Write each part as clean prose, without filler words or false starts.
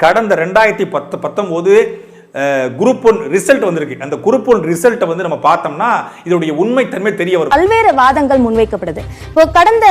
கடந்த 2019 group 1 result வந்திருக்கு. அந்த குரூப் 1 ரிசல்ட்டை வந்து நம்ம பார்த்தோம்னா இதோடைய உண்மை தன்மை தெரிய வரும். பல்வேறு வாதங்கள் முன்வைக்கப்படுது. இப்போ கடந்த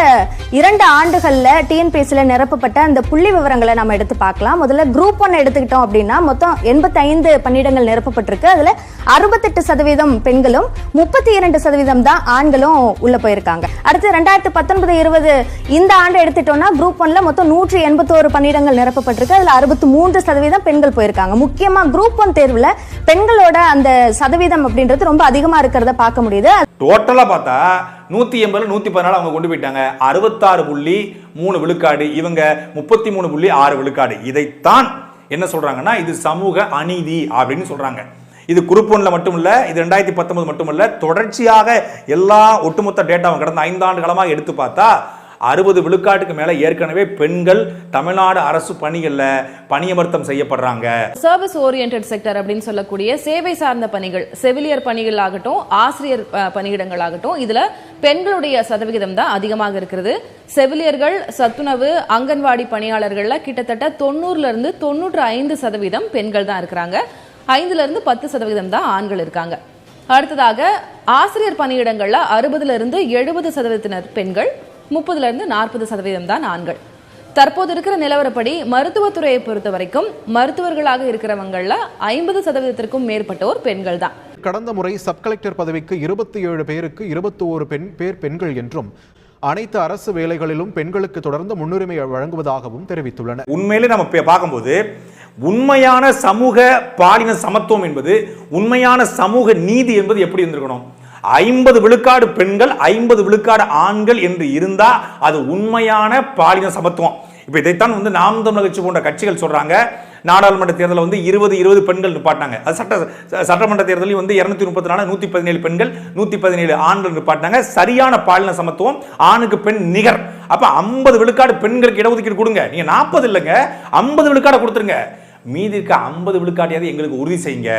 2 ஆண்டுகள்ல டிஎன்பிஎஸ்சில நிரப்பப்பட்ட அந்த புள்ளி விவரங்களை நம்ம எடுத்து பார்க்கலாம். முதல்ல குரூப் 1 எடுத்துக்கிட்டோம் அப்படின்னா மொத்தம் 85 பணியிடங்கள் நிரப்பப்பட்டிருக்கு. அதுல 68% பெண்களும் 32% தான் ஆண்களும் உள்ள போயிருக்காங்க. அடுத்து 2019-20 இந்த ஆண்டு எடுத்துட்டோம்னா குரூப் 1ல மொத்தம் 181 பணியிடங்கள் நிரப்பப்பட்டிருக்கு. அதுல 63% பெண்கள் போயிருக்காங்க. முக்கியமா குரூப் 1 தேர்வுல பெண்களோட அந்த சதவீதம் அப்படின்றது ரொம்ப அதிகமா இருக்கிறத பார்க்க முடியுது. டோட்டலா பார்த்தா 180 114 அவங்க கொண்டு போயிட்டாங்க. 66.3 விழுக்காடு, இவங்க 33.6 விழுக்காடு. இதைத்தான் என்ன சொல்றாங்கன்னா இது சமூக அநீதி அப்படின்னு சொல்றாங்க. இது குரூப் 1ல மட்டும் இல்ல, இது 2019 மட்டும் இல்ல, தொடர்ச்சியாக எல்லா ஒட்டுமொத்த டேட்டாவும் கடந்த 5 ஆண்டு காலமாக எடுத்து பார்த்தா 60 விழுக்காட்டுக்கு மேல ஏற்கனவே பெண்கள் தமிழ்நாடு அரசு பணிகள்ல பணியமர்த்தம் செய்யப்படுறாங்க. சர்வீஸ் ஓரியன்டட் செக்டர் அப்படின்னு சொல்லக்கூடிய சேவை சார்ந்த பணிகள், செவிலியர் பணிகள் ஆகட்டும், ஆசிரியர் பணியிடங்கள் ஆகட்டும், இதுல பெண்களுடைய சதவிகிதம் தான் அதிகமாக இருக்கிறது. செவிலியர்கள், சத்துணவு, அங்கன்வாடி பணியாளர்கள்ல கிட்டத்தட்ட 90-95% பெண்கள் தான் இருக்கிறாங்க. 5-10% தான் ஆண்கள் இருக்காங்க. அடுத்ததாக ஆசிரியர் பணியிடங்கள்ல 60-70% பெண்கள், 30-40% தான் ஆண்கள். தற்போது இருக்கிற நிலவரப்படி மருத்துவத்துறையை பொறுத்த வரைக்கும் மருத்துவர்களாக இருக்கிறவங்கள 50%க்கும் மேற்பட்டோர் பெண்கள் தான். கடந்த முறை சப் கலெக்டர் பதவிக்கு 27 பேருக்கு 21 பேர் பெண்கள் என்றும் அனைத்து அரசு வேலைகளிலும் பெண்களுக்கு தொடர்ந்து முன்னுரிமை வழங்குவதாகவும் தெரிவித்துள்ளனர். உண்மையிலே நம்ம பார்க்கும்போது உண்மையான சமூக பாலின சமத்துவம் என்பது, உண்மையான சமூக நீதி என்பது எப்படி இருந்திருக்கணும்? 50 விழுக்காடு பெண்கள் 50 விழுக்காடு ஆண்கள் என்று இருந்தா அது உண்மையான பாலின சமத்துவம். இப்ப இதைத்தான் வந்து நாம் தமிழர் கட்சி போன்ற கட்சிகள் சொல்றாங்க. நாடாளுமன்ற தேர்தலில் வந்து 20 பெண்கள் நிப்பாட்டினாங்க. அது சட்டமன்ற தேர்தலில் வந்து 234 117 பெண்கள் 117 ஆண்கள் நிப்பாட்டினாங்க. சரியான பாலின சமத்துவம், ஆணுக்கு பெண் நிகர். அப்ப 50 விழுக்காடு பெண்களுக்கு இடஒதுக்கீடு கொடுங்க. நீங்க 40 இல்லைங்க, 50 விழுக்காடு கொடுத்துருங்க. மீதி இருக்க 50 விழுக்காட்டையாவது எங்களுக்கு உறுதி செய்யுங்க.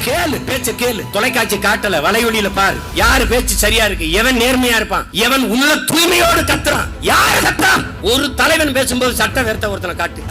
கேளு, பேச்ச கேளு. தொலைக்காட்சி காட்டல, வலையொலியில பாரு. யாரு பேச்சு சரியா இருக்கு, எவன் நேர்மையா இருப்பான், எவன் உள்ள தூய்மையோடு கத்துறான், யாரு கத்தான். ஒரு தலைவன் பேசும்போது சட்ட விருத்த ஒருத்தனை காட்டு.